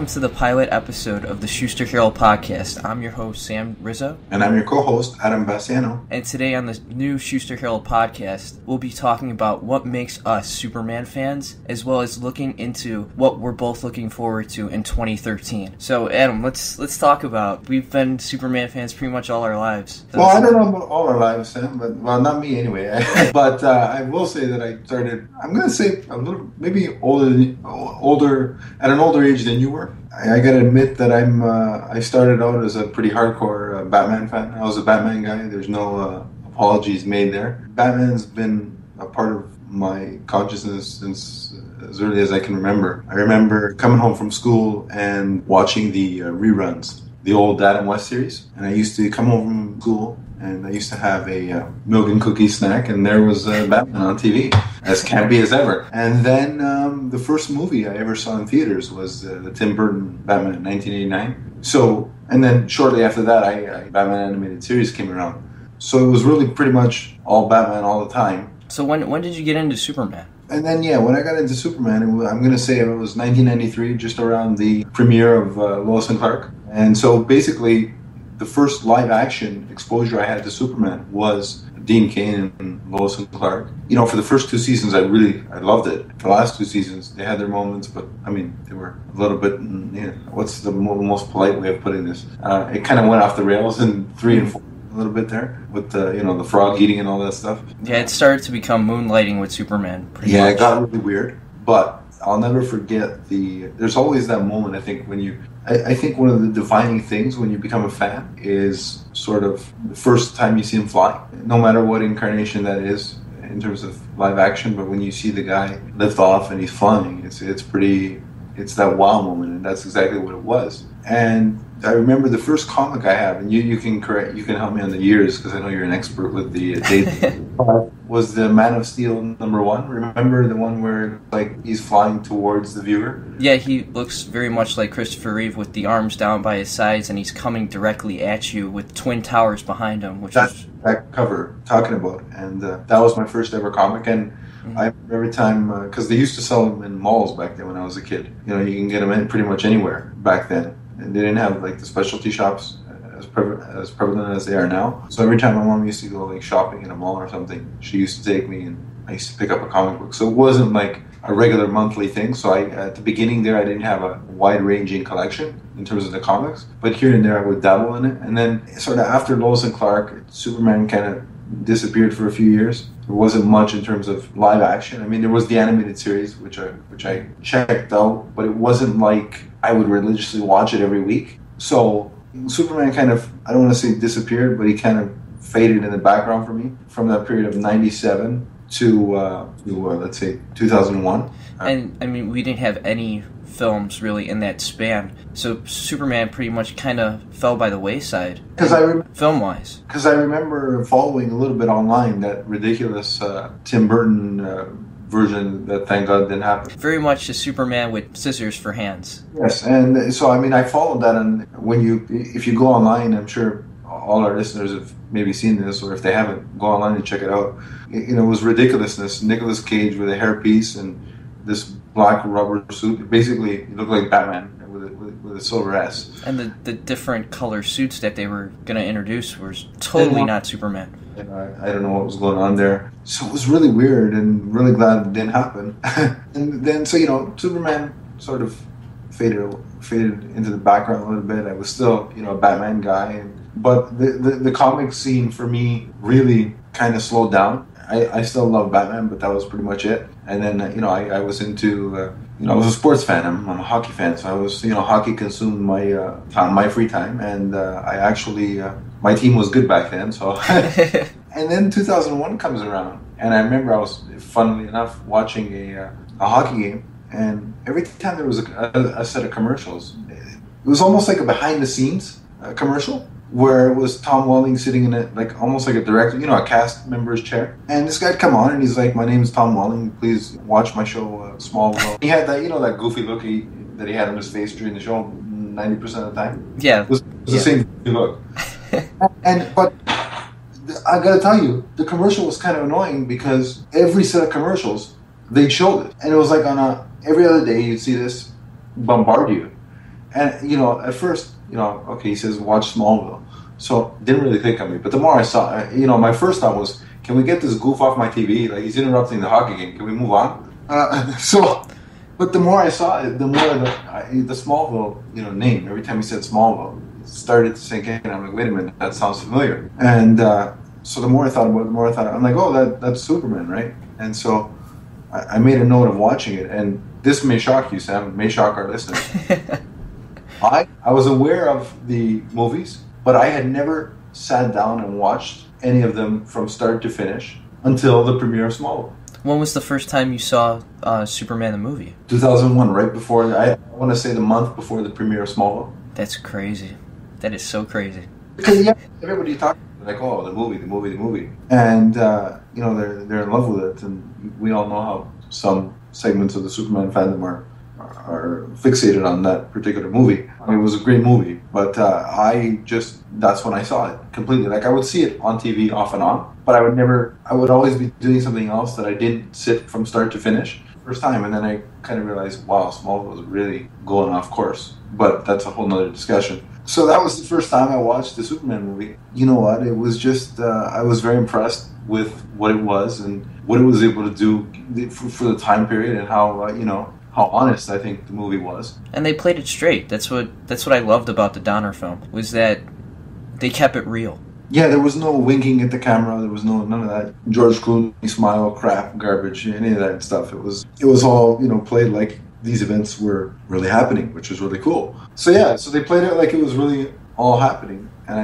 to the pilot episode of the Shuster Herald podcast. I'm your host, Sam Rizzo. And I'm your co-host, Adam Basciano. And today on the new Shuster Herald podcast, we'll be talking about what makes us Superman fans, as well as looking into what we're both looking forward to in 2013. So, Adam, let's talk about, we've been Superman fans pretty much all our lives. So well, I don't know about all our lives, Sam, but, well, not me anyway. But I will say that I started, I'm going to say a little, maybe older, at an older age than you were. I gotta admit that I started out as a pretty hardcore Batman fan. I was a Batman guy. There's no apologies made there. Batman's been a part of my consciousness since as early as I can remember. I remember coming home from school and watching the reruns, the old Adam West series. And I used to come home from school and I used to have a milk and cookie snack, and there was Batman on TV, as campy as ever. And then the first movie I ever saw in theaters was the Tim Burton Batman in 1989. So, and then shortly after that, Batman animated series came around. So it was really pretty much all Batman all the time. So when did you get into Superman? And then, when I got into Superman, I'm going to say it was 1993, just around the premiere of Lois and Clark. And so basically, the first live-action exposure I had to Superman was Dean Cain and Lois and Clark. For the first two seasons, I loved it. For the last two seasons, they had their moments, but, they were a little bit, what's the most polite way of putting this? It kind of went off the rails in 3 and 4 a little bit there, with the frog eating and all that stuff. Yeah, it started to become moonlighting with Superman, pretty much. It got really weird, but I'll never forget there's always that moment, I think, when I think one of the defining things when you become a fan is sort of the first time you see him fly, no matter what incarnation that is in terms of live action, but when you see the guy lift off and he's flying, it's that wow moment, and that's exactly what it was. And I remember the first comic I have, and you can help me on the years because I know you're an expert with the dates. Was the Man of Steel #1? Remember the one where he's flying towards the viewer? Yeah, he looks very much like Christopher Reeve with the arms down by his sides, and he's coming directly at you with twin towers behind him. That cover talking about, and that was my first ever comic. And I remember every time, because they used to sell them in malls back then when I was a kid. You can get them in pretty much anywhere back then. And they didn't have the specialty shops as prevalent as they are now. So every time my mom used to go shopping in a mall or something, she used to take me and I used to pick up a comic book. So it wasn't a regular monthly thing. So at the beginning there, I didn't have a wide-ranging collection in terms of the comics. But here and there I would dabble in it. And then sort of after Lois and Clark, Superman kind of disappeared for a few years. There wasn't much in terms of live action. There was the animated series, which I checked out, but it wasn't like I would religiously watch it every week. So Superman kind of, I don't want to say disappeared, but he kind of faded in the background for me from that period of 97 to let's say 2001. And we didn't have any films really in that span, so Superman pretty much kind of fell by the wayside film-wise. Because I remember following a little bit online that ridiculous Tim Burton version that thank God didn't happen. Very much a Superman with scissors for hands. Yes, and so I followed that, and if you go online, I'm sure all our listeners have maybe seen this, or if they haven't, go online and check it out. It was ridiculousness. Nicolas Cage with a hairpiece and this black rubber suit. Basically, he looked like Batman with a silver S. And the different color suits that they were going to introduce were totally not Superman. I don't know what was going on there. So it was really weird, and really glad it didn't happen. And then, Superman sort of faded into the background a little bit. I was still, a Batman guy. But the comic scene for me really kind of slowed down. I still love Batman, but that was pretty much it. And then, I was into, I was a sports fan. I'm a hockey fan, so I was, hockey consumed my free time. And I actually, my team was good back then. So, and then 2001 comes around, and I remember I was, funnily enough, watching a hockey game, and every time there was a set of commercials, it was almost like a behind-the-scenes commercial, where it was Tom Welling sitting in it, almost like a director, a cast member's chair. And this guy'd come on and he's like, "My name's Tom Welling, please watch my show, Smallville." He had that, that goofy look that he had on his face during the show 90% of the time. Yeah. It was the same look. But I gotta tell you, the commercial was kind of annoying because every set of commercials, they showed it. And it was like every other day you'd see this bombard you. And, at first, okay, he says, watch Smallville. So it didn't really click on me. But the more I saw, my first thought was, can we get this goof off my TV? Like, he's interrupting the hockey game. Can we move on? But the more I saw it, the more the Smallville, name, every time he said Smallville, it started to sink in. I'm like, wait a minute, that sounds familiar. And so the more I thought about it, the more I thought, I'm like, oh, that's Superman, right? And so I made a note of watching it. And this may shock you, Sam. It may shock our listeners. I was aware of the movies, but I had never sat down and watched any of them from start to finish until the premiere of Smallville. When was the first time you saw Superman the movie? 2001, right before, I want to say the month before the premiere of Smallville. That's crazy. That is so crazy. Because everybody talks like, oh, the movie. And, they're in love with it. And we all know how some segments of the Superman fandom are fixated on that particular movie. I mean, it was a great movie, but that's when I saw it completely. Like, I would see it on TV off and on, but I would always be doing something else that I didn't sit from start to finish first time. And then I kind of realized, wow, Smallville was really going off course, but that's a whole nother discussion. So that was the first time I watched the Superman movie. You know what? It was just, I was very impressed with what it was and what it was able to do for the time period and how, how honest I think the movie was. And they played it straight. That's what I loved about the Donner film, was that they kept it real. Yeah, there was no winking at the camera. There was none of that George Clooney smile crap, garbage, any of that stuff. It was all, played like these events were really happening, which was really cool. So they played it like it was really all happening, and I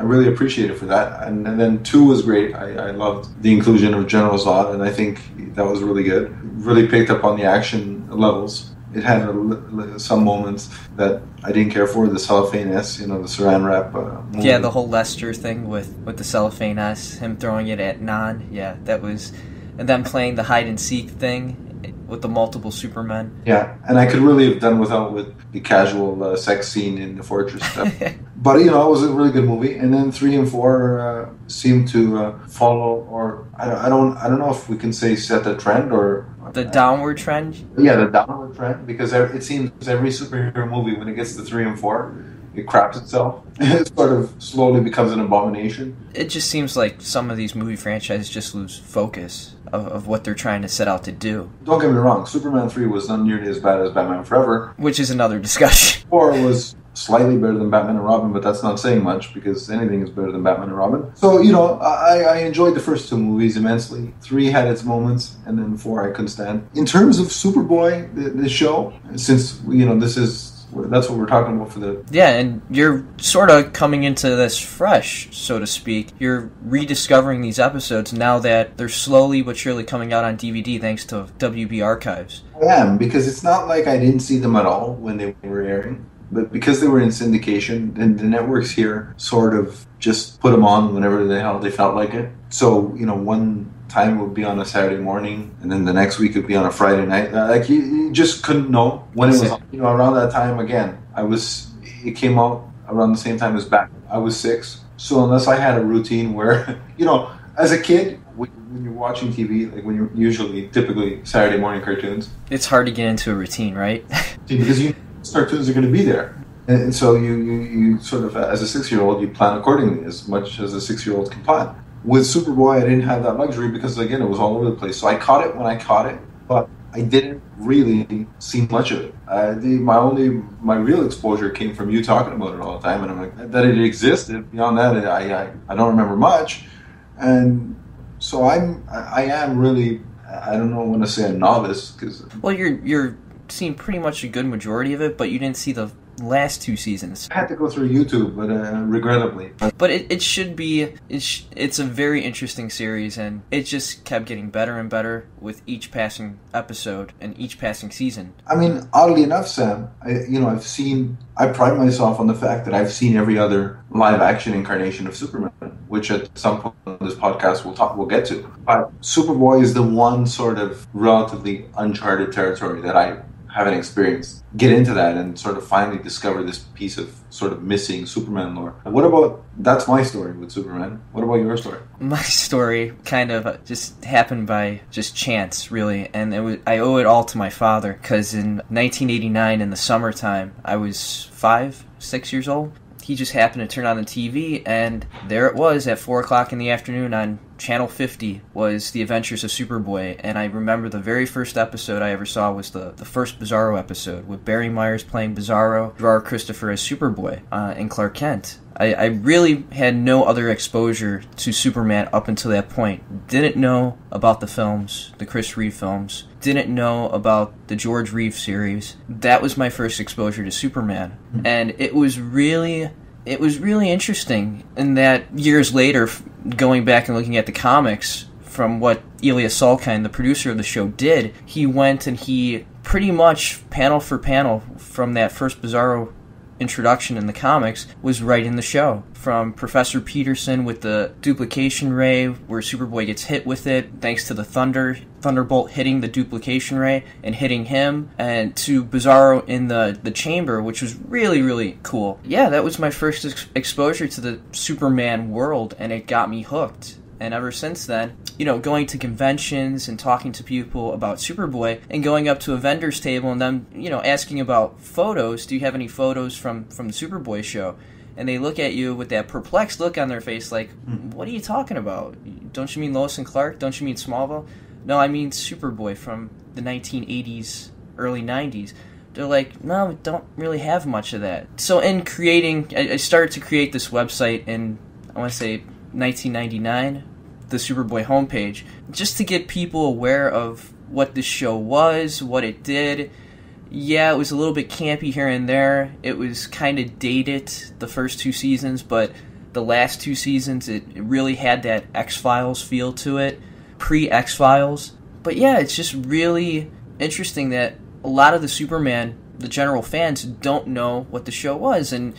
really appreciate it for that. And then 2 was great. I loved the inclusion of General Zod, and I think that was really good. Really picked up on the action levels. It had some moments that I didn't care for. The cellophane S, the saran wrap. Yeah, the whole Lester thing with the cellophane S, him throwing it at Non. Yeah, that was, and then playing the hide and seek thing with the multiple Supermen. Yeah, and I could really have done without with the casual sex scene in the fortress stuff. But it was a really good movie. And then 3 and 4 seemed to follow, or I don't know if we can say set a trend or the downward trend. Yeah, the downward trend, because it seems every superhero movie, when it gets to 3 and 4, it craps itself. It sort of slowly becomes an abomination. It just seems like some of these movie franchises just lose focus of what they're trying to set out to do. Don't get me wrong, Superman 3 was not nearly as bad as Batman Forever. Which is another discussion. 4 was slightly better than Batman and Robin, but that's not saying much because anything is better than Batman and Robin. So, I enjoyed the first 2 movies immensely. 3 had its moments, and then 4 I couldn't stand. In terms of Superboy, the show, since, that's what we're talking about for the... Yeah, and you're sort of coming into this fresh, so to speak. You're rediscovering these episodes now that they're slowly but surely coming out on DVD thanks to WB Archives. I am, because it's not like I didn't see them at all when they were airing. But because they were in syndication, the networks here sort of just put them on whenever the hell they felt like it. So, one time it would be on a Saturday morning, and then the next week it would be on a Friday night. Like, you just couldn't know when it was on. Around that time, again, it came out around the same time as Batman. I was 6. So unless I had a routine where, as a kid, when you're watching TV, like when you're typically Saturday morning cartoons. It's hard to get into a routine, right? Because cartoons are going to be there. And so you sort of, as a 6-year-old, you plan accordingly as much as a 6-year-old can plan. With Superboy, I didn't have that luxury because, again, it was all over the place. So I caught it when I caught it, but I didn't really see much of it. My real exposure came from you talking about it all the time, and I'm like, that it existed. Beyond that, I don't remember much. And so I am really, I don't know when to say a novice, because... Well, you're seen pretty much a good majority of it, but you didn't see the last 2 seasons. I had to go through YouTube, but regrettably. But it should be, it's a very interesting series, and it just kept getting better and better with each passing episode and each passing season. I mean, oddly enough, Sam, I pride myself on the fact that I've seen every other live-action incarnation of Superman, which at some point on this podcast we'll get to. But Superboy is the one sort of relatively uncharted territory that I haven't experienced, get into that and sort of finally discover this piece of sort of missing Superman lore. What about, that's my story with Superman. What about your story? My story kind of just happened by just chance, really, and I owe it all to my father, because in 1989 in the summertime, I was 6 years old. He just happened to turn on the TV, and there it was at 4 o'clock in the afternoon on Channel 50 was The Adventures of Superboy, and I remember the very first episode I ever saw was the first Bizarro episode, with Barry Myers playing Bizarro, Gerard Christopher as Superboy, and Clark Kent. I really had no other exposure to Superman up until that point. Didn't know about the films, the Chris Reeve films. Didn't know about the George Reeve series. That was my first exposure to Superman. And it was really interesting in that years later, going back and looking at the comics, from what Ilya Salkind, the producer of the show, did, he went and he pretty much, panel for panel, from that first Bizarro introduction in the comics, was right in the show. From Professor Peterson with the duplication ray, where Superboy gets hit with it, thanks to the Thunderbolt hitting the duplication ray and hitting him, and to Bizarro in the chamber, which was really, really cool. Yeah, that was my first exposure to the Superman world, and it got me hooked. And ever since then, going to conventions and talking to people about Superboy, and going up to a vendor's table and them, asking about photos. Do you have any photos from the Superboy show? And they look at you with that perplexed look on their face, like, what are you talking about? Don't you mean Lois and Clark? Don't you mean Smallville? No, I mean Superboy from the 1980s, early 90s. They're like, no, we don't really have much of that. So in creating, I started to create this website in, I want to say, 1999, the Superboy homepage, just to get people aware of what the show was, what it did. Yeah, it was a little bit campy here and there. It was kind of dated, the first 2 seasons, but the last 2 seasons, it really had that X-Files feel to it, pre-X-Files. But yeah, it's just really interesting that a lot of the Superman, the general fans, don't know what the show was. And,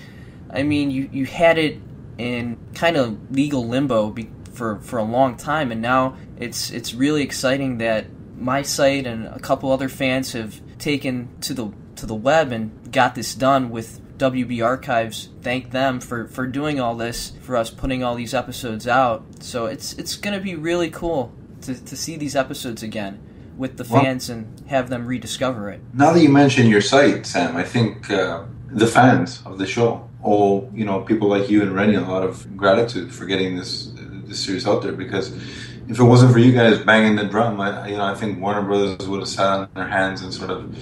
I mean, you had it in kind of legal limbo for a long time, and now it's really exciting that my site and a couple other fans have taken to the web and got this done with WB Archives. Thank them for doing all this for us, putting all these episodes out. So it's going to be really cool to see these episodes again with the fans and have them rediscover it. Now that you mention your site, Sam, I think the fans of the show owe people like you and Rennie a lot of gratitude for getting this series out there, because if it wasn't for you guys banging the drum, I think Warner Brothers would have sat on their hands and sort of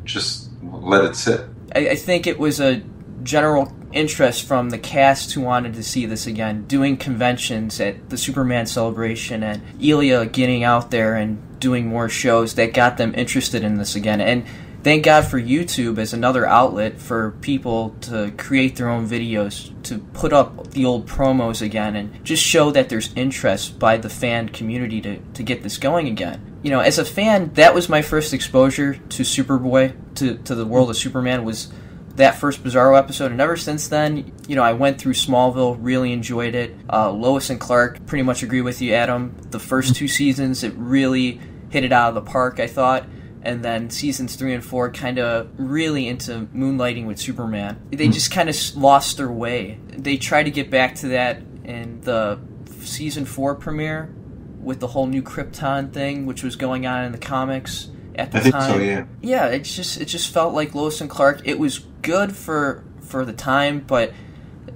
just let it sit. I think it was a general interest from the cast who wanted to see this again, doing conventions at the Superman celebration, and Ilya getting out there and doing more shows that got them interested in this again. And thank God for YouTube as another outlet for people to create their own videos, to put up the old promos again, and just show that there's interest by the fan community to get this going again. As a fan, that was my first exposure to Superboy, to the world of Superman, was that first Bizarro episode. And ever since then, I went through Smallville, really enjoyed it. Lois and Clark, pretty much agree with you, Adam. The first 2 seasons, it really hit it out of the park, I thought. And then seasons 3 and 4 kind of really into moonlighting with Superman. They just kind of lost their way. They tried to get back to that in the season 4 premiere with the whole new Krypton thing, which was going on in the comics at the time. I think so, yeah. Yeah, it just felt like Lois and Clark. It was good for the time, but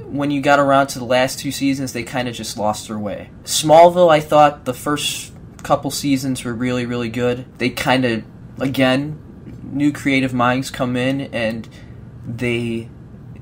when you got around to the last 2 seasons, they kind of just lost their way. Smallville, I thought the first couple seasons were really, really good. They kind of, again, new creative minds come in and they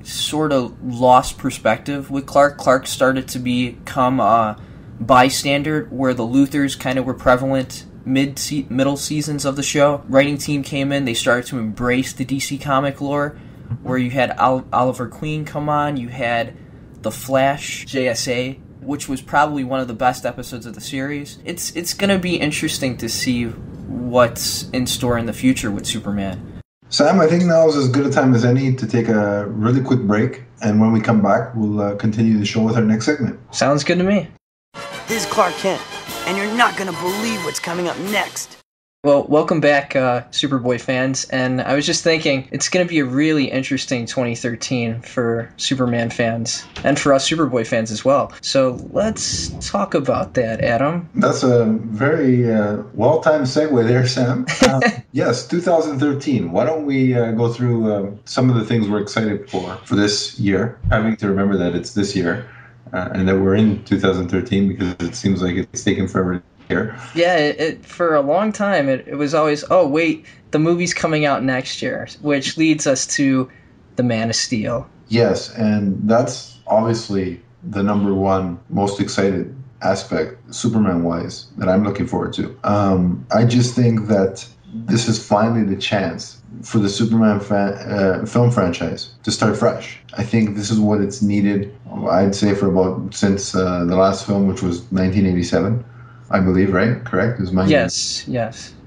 sort of lost perspective with Clark. Clark started to become a bystander, where the Luthors kind of were prevalent middle seasons of the show. Writing team came in, they started to embrace the DC comic lore, where you had Oliver Queen come on, you had The Flash, JSA, which was probably one of the best episodes of the series. It's going to be interesting to see what's in store in the future with Superman. Sam, I think now is as good a time as any to take a really quick break, and when we come back, we'll continue the show with our next segment. Sounds good to me. This is Clark Kent, and you're not going to believe what's coming up next. Well, welcome back, Superboy fans. And I was just thinking, it's going to be a really interesting 2013 for Superman fans and for us Superboy fans as well. So let's talk about that, Adam. That's a very well-timed segue there, Sam. Yes, 2013. Why don't we go through some of the things we're excited for this year, having to remember that it's this year and that we're in 2013 because it seems like it's taken forever to here. Yeah, it for a long time, it was always, oh, wait, the movie's coming out next year, which leads us to The Man of Steel. Yes, and that's obviously the number one most excited aspect, Superman-wise, that I'm looking forward to. I just think that this is finally the chance for the Superman film franchise to start fresh. I think this is what it's needed, I'd say, for about since the last film, which was 1987. I believe, right? Correct? Is my Yes.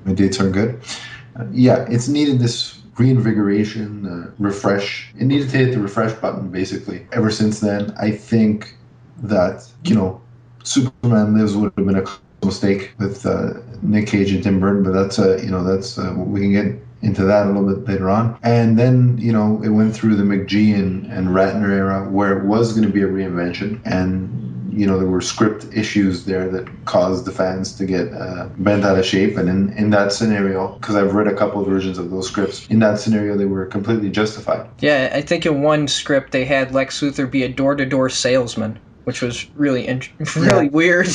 My dates are good. Yeah, it's needed this reinvigoration, refresh. It needed to hit the refresh button, basically. Ever since then, I think that, Superman Lives would have been a mistake with Nick Cage and Tim Burton, but that's we can get into that a little bit later on. And then, it went through the McGee and Ratner era where it was going to be a reinvention, and there were script issues there that caused the fans to get bent out of shape. And in that scenario, because I've read a couple of versions of those scripts, in that scenario, they were completely justified. Yeah, I think in one script they had Lex Luthor be a door-to-door salesman, which was really weird.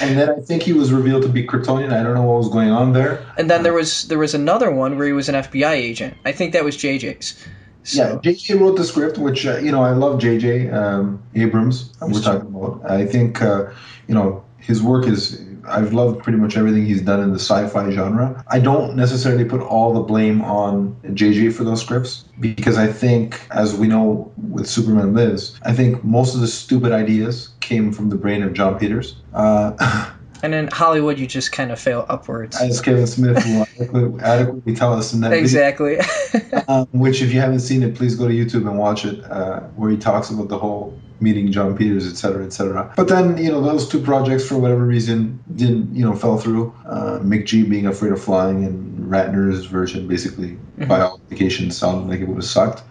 And then I think he was revealed to be Kryptonian. I don't know what was going on there. And then there was another one where he was an FBI agent. I think that was JJ's. So. Yeah, JJ wrote the script, which, I love JJ Abrams, we're talking about. I think, his work I've loved pretty much everything he's done in the sci-fi genre. I don't necessarily put all the blame on JJ for those scripts, because I think, as we know with Superman Lives, I think most of the stupid ideas came from the brain of John Peters. And in Hollywood, you just kind of fail upwards. As Kevin Smith will adequately tell us in that exactly. video. Which, if you haven't seen it, please go to YouTube and watch it, where he talks about the whole meeting John Peters, et cetera, et cetera. But then, those two projects, for whatever reason, fell through. McGee being afraid of flying, and Ratner's version, basically, by all indications, sounded like it would have sucked.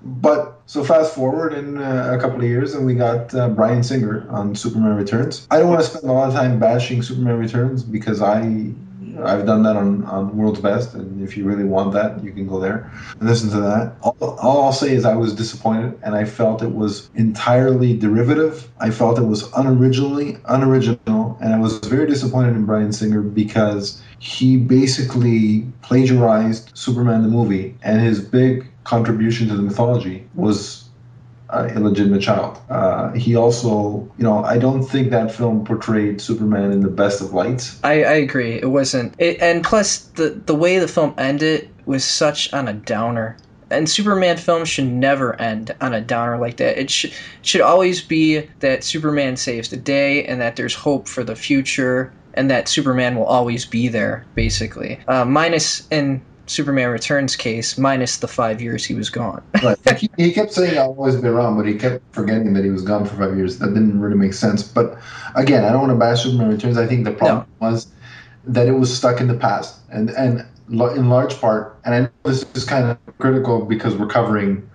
But so fast forward in a couple of years, and we got Bryan Singer on Superman Returns. I don't want to spend a lot of time bashing Superman Returns, because I've done that on World's Best, and if you really want that, you can go there and listen to that. All I'll say is I was disappointed, and I felt it was entirely derivative. I felt it was unoriginal, and I was very disappointed in Bryan Singer because he basically plagiarized Superman the movie, and his big contribution to the mythology was illegitimate child. He also, I don't think that film portrayed Superman in the best of lights. I agree. It wasn't. And plus, the way the film ended was such on a downer. And Superman films should never end on a downer like that. It should always be that Superman saves the day, and that there's hope for the future, and that Superman will always be there, basically. Minus in Superman Returns case, minus the 5 years he was gone. Right. He kept saying I'll always be around, but he kept forgetting that he was gone for 5 years. That didn't really make sense. But again, I don't want to bash Superman Returns. I think the problem was that it was stuck in the past. And in large part, and I know this is kind of critical because we're covering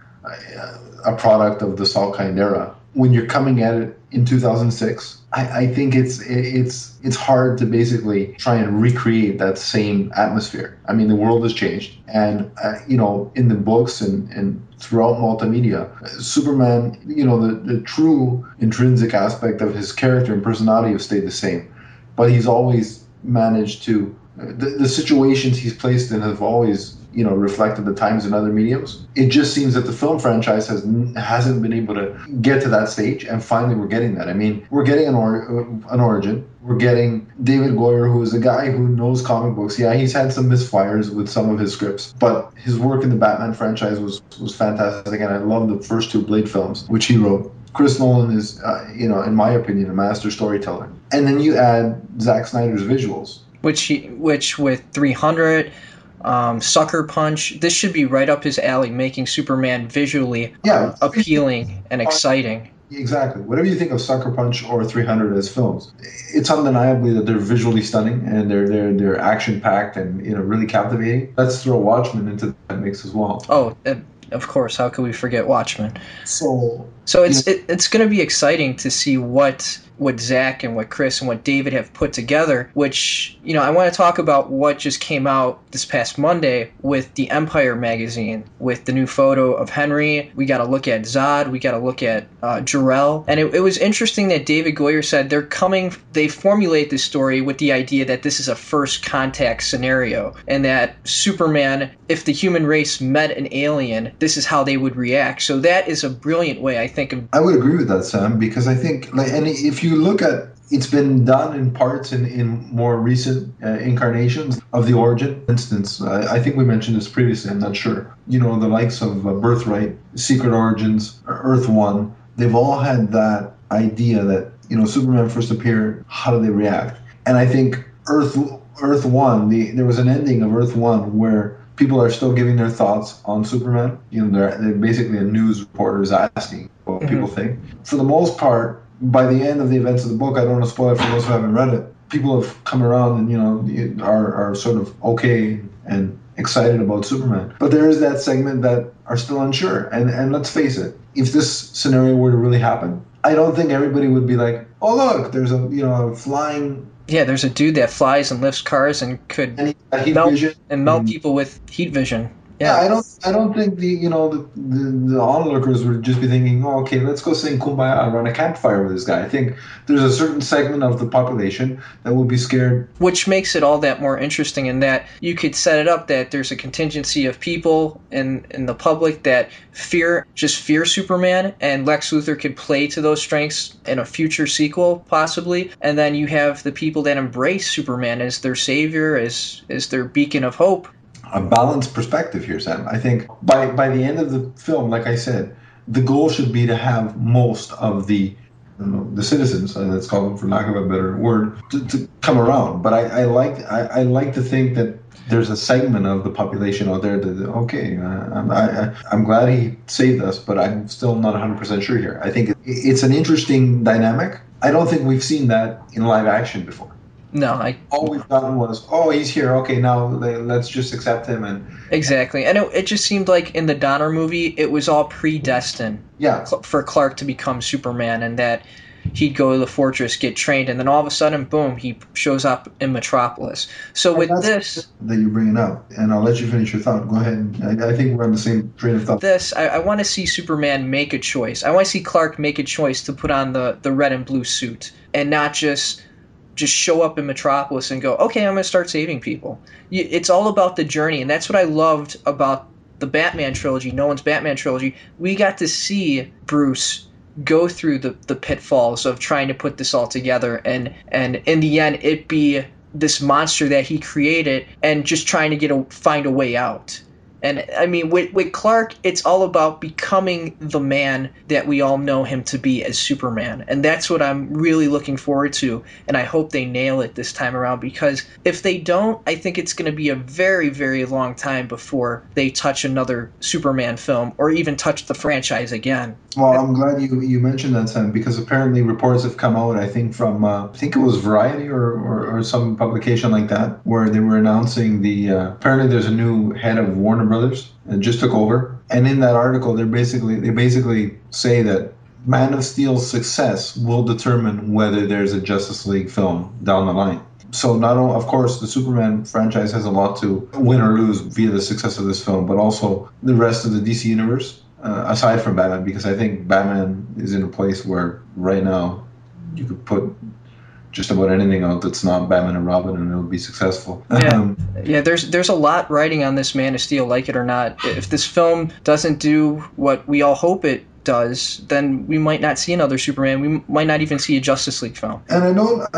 a product of the Salkind era. When you're coming at it in 2006, I think it's hard to basically try and recreate that same atmosphere. I mean, the world has changed, and in the books and throughout multimedia, Superman, the true intrinsic aspect of his character and personality have stayed the same, but he's always managed to the situations he's placed in have always reflected the times in other mediums. It just seems that the film franchise hasn't been able to get to that stage, and finally we're getting that. I mean, we're getting an origin. We're getting David Goyer, who is a guy who knows comic books. Yeah, he's had some misfires with some of his scripts, but his work in the Batman franchise was fantastic, and I love the first two Blade films, which he wrote. Chris Nolan is, in my opinion, a master storyteller. And then you add Zack Snyder's visuals, which with 300. Sucker Punch. This should be right up his alley, making Superman visually appealing and exciting. Exactly. Whatever you think of Sucker Punch or 300 as films, it's undeniably that they're visually stunning and they're action packed and really captivating. Let's throw Watchmen into that mix as well. Oh, of course. How could we forget Watchmen? So It's going to be exciting to see what Zach and what Chris and what David have put together, which, I want to talk about what just came out this past Monday with the Empire magazine, with the new photo of Henry. We got to look at Zod. We got to look at Jor-El. And it was interesting that David Goyer said they formulate this story with the idea that this is a first contact scenario, and that Superman, if the human race met an alien, this is how they would react. So that is a brilliant way, I think. I would agree with that, Sam, because I think, and if you look at, it's been done in parts in more recent incarnations of the origin. For instance, I think we mentioned this previously, I'm not sure. The likes of Birthright, Secret Origins, Earth One, they've all had that idea that, Superman first appeared, how do they react? And I think Earth One, there was an ending of Earth One where people are still giving their thoughts on Superman. They're basically a news reporter is asking what people think. For the most part, by the end of the events of the book, I don't want to spoil it for those who haven't read it, people have come around and, are sort of okay and excited about Superman. But there is that segment that are still unsure. And let's face it, if this scenario were to really happen, I don't think everybody would be like, oh, look, there's a flying... Yeah, there's a dude that flies and lifts cars and could melt people with heat vision. Yeah, I don't think the onlookers would just be thinking, oh, okay, let's go sing Kumbaya around a campfire with this guy. I think there's a certain segment of the population that will be scared. Which makes it all that more interesting in that you could set it up that there's a contingency of people in the public that fear Superman, and Lex Luthor could play to those strengths in a future sequel, possibly. And then you have the people that embrace Superman as their savior, as their beacon of hope. A balanced perspective here, Sam. I think by the end of the film, like I said, the goal should be to have most of the citizens, let's call them for lack of a better word, to come around. But I like to think that there's a segment of the population out there that, okay, I'm glad he saved us, but I'm still not 100% sure here. I think it's an interesting dynamic. I don't think we've seen that in live action before. No, all we've done was, oh, he's here. Okay, now let's just accept him. And exactly, and it just seemed like in the Donner movie, it was all predestined. Yeah. For Clark to become Superman, and that he'd go to the fortress, get trained, and then all of a sudden, boom, he shows up in Metropolis. So with this, that you're bringing up, and I'll let you finish your thought. Go ahead. I think we're on the same train of thought. I want to see Superman make a choice. I want to see Clark make a choice to put on the red and blue suit, and not just show up in Metropolis and go, okay, I'm going to start saving people. It's all about the journey, and that's what I loved about the Batman trilogy, Nolan's Batman trilogy. We got to see Bruce go through the pitfalls of trying to put this all together, and in the end, it be this monster that he created and just trying to find a way out. And I mean, with Clark, it's all about becoming the man that we all know him to be as Superman. And that's what I'm really looking forward to. And I hope they nail it this time around, because if they don't, I think it's going to be a very, very long time before they touch another Superman film or even touch the franchise again. Well, I'm glad you mentioned that, Sam, because apparently reports have come out, I think from, I think it was Variety or some publication like that, where they were announcing apparently there's a new head of Warner Brothers and just took over. And in that article, they basically say that Man of Steel's success will determine whether there's a Justice League film down the line. So not only, of course, the Superman franchise has a lot to win or lose via the success of this film, but also the rest of the DC universe, aside from Batman, because I think Batman is in a place where right now you could put just about anything out that's not Batman and Robin, and it'll be successful. Yeah, there's a lot riding on this Man of Steel, like it or not. If this film doesn't do what we all hope it does, then we might not see another Superman. We might not even see a Justice League film. And I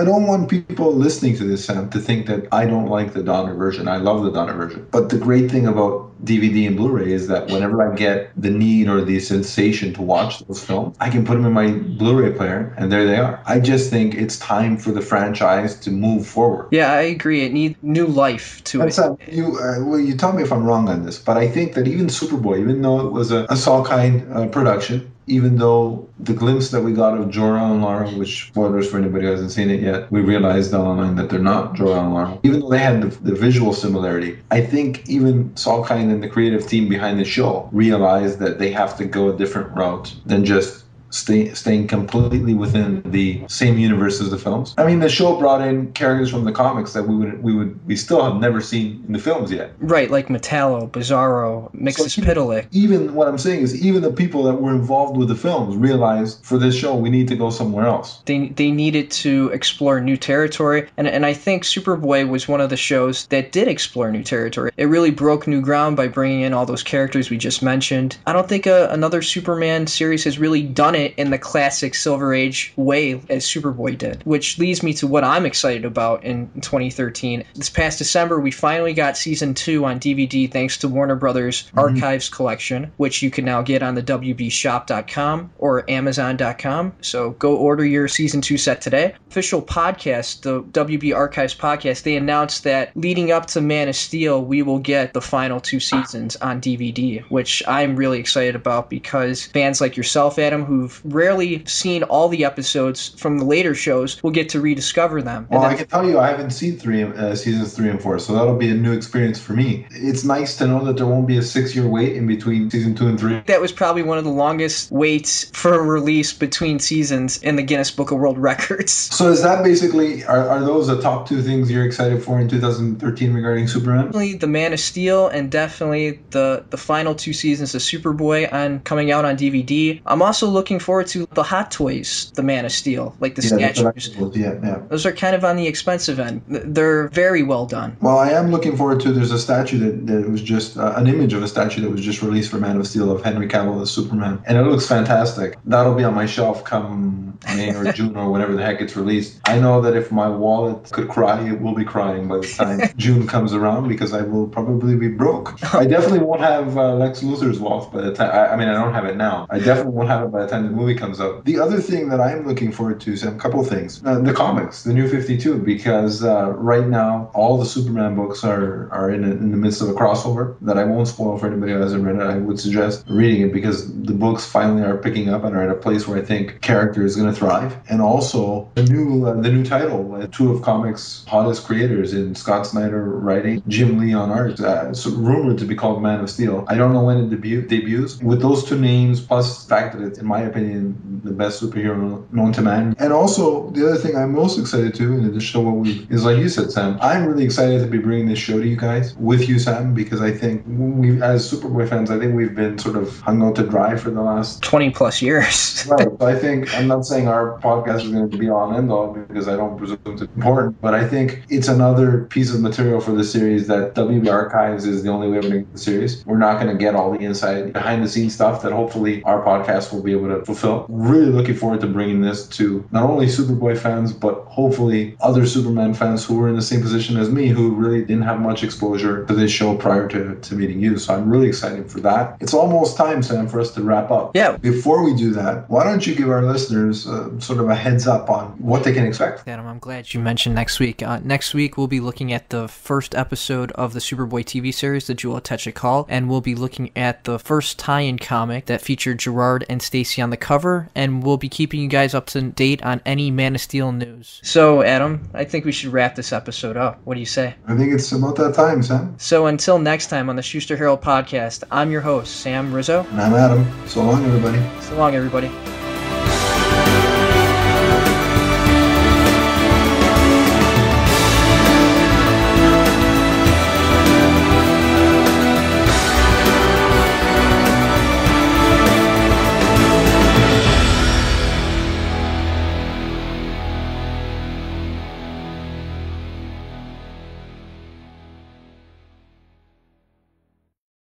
don't want people listening to this, Sam, to think that I don't like the Donner version. I love the Donner version. But the great thing about DVD and Blu-ray is that whenever I get the need or the sensation to watch those films, I can put them in my Blu-ray player, and there they are. I just think it's time for the franchise to move forward. Yeah, I agree. It needs new life to it. Sam, you tell me if I'm wrong on this, but I think that even Superboy, even though it was a Salkind production, even though the glimpse that we got of Jor-El and Lara, which, spoilers for anybody who hasn't seen it yet, we realized down the line that they're not Jor-El and Lara. Even though they had the visual similarity, I think even Salkind and the creative team behind the show realized that they have to go a different route than just staying completely within the same universe as the films. I mean, the show brought in characters from the comics that we still have never seen in the films yet. Right, like Metallo, Bizarro, Mixus Pitalik. Even what I'm saying is, even the people that were involved with the films realized for this show we need to go somewhere else. They needed to explore new territory, and I think Superboy was one of the shows that did explore new territory. It really broke new ground by bringing in all those characters we just mentioned. I don't think another Superman series has really done it in the classic Silver Age way as Superboy did, which leads me to what I'm excited about in 2013. This past December, we finally got Season 2 on DVD thanks to Warner Brothers Archives Collection, which you can now get on the WBshop.com or Amazon.com. So go order your Season 2 set today. Official podcast, the WB Archives podcast, they announced that leading up to Man of Steel, we will get the final 2 seasons on DVD, which I'm really excited about because fans like yourself, Adam, who've rarely seen all the episodes from the later shows will get to rediscover them. Well, I can tell you I haven't seen seasons 3 and 4, so that'll be a new experience for me. It's nice to know that there won't be a 6-year wait in between season 2 and 3. That was probably one of the longest waits for a release between seasons in the Guinness Book of World Records. So is that basically, are those the top 2 things you're excited for in 2013 regarding Superman? Definitely the Man of Steel and definitely the final 2 seasons of Superboy coming out on DVD. I'm also looking forward to the Hot Toys, the Man of Steel, like the statues. Yeah. Those are kind of on the expensive end. They're very well done. Well, I am looking forward to, there's a statue that was just, an image of a statue that was just released for Man of Steel of Henry Cavill as Superman. And it looks fantastic. That'll be on my shelf come May or June or whatever the heck it's released. I know that if my wallet could cry, it will be crying by the time June comes around because I will probably be broke. I definitely won't have Lex Luthor's wealth by the time, I mean, I don't have it now. I definitely won't have it by the time the movie comes out. The other thing that I'm looking forward to, Sam, a couple of things. The comics, the New 52, because right now all the Superman books are in the midst of a crossover that I won't spoil for anybody who hasn't read it. I would suggest reading it because the books finally are picking up and are at a place where I think character is going to thrive. And also the new title, 2 of comics' hottest creators in Scott Snyder writing, Jim Lee on art, rumored to be called Man of Steel. I don't know when it debuts. With those 2 names, plus the fact that it's, in my opinion, the best superhero known to man. And also, the other thing I'm most excited to, in addition to what is like you said, Sam, I'm really excited to be bringing this show to you guys, with you, Sam, because I think we, as Superboy fans, I think we've been sort of hung out to dry for the last 20 plus years. Right. So I think, I'm not saying our podcast is going to be all and end all because I don't presume it's important, but I think it's another piece of material for the series that WB Archives is the only way we're going to get the series. We're not going to get all the inside, behind the scenes stuff that hopefully our podcast will be able to fulfill. Really looking forward to bringing this to not only Superboy fans, but hopefully other Superman fans who were in the same position as me, who really didn't have much exposure to this show prior to meeting you. So I'm really excited for that. It's almost time, Sam, for us to wrap up. Yeah. Before we do that, why don't you give our listeners sort of a heads up on what they can expect? Adam, I'm glad you mentioned next week. Next week, we'll be looking at the first episode of the Superboy TV series, the Jewel Tetcha Call, and we'll be looking at the first tie-in comic that featured Gerard and Stacy on the cover, and we'll be keeping you guys up to date on any Man of Steel news. So, Adam, I think we should wrap this episode up. What do you say? I think it's about that time, Sam. So until next time on the Shuster Herald podcast, I'm your host, Sam Rizzo. And I'm Adam. So long, everybody. So long, everybody.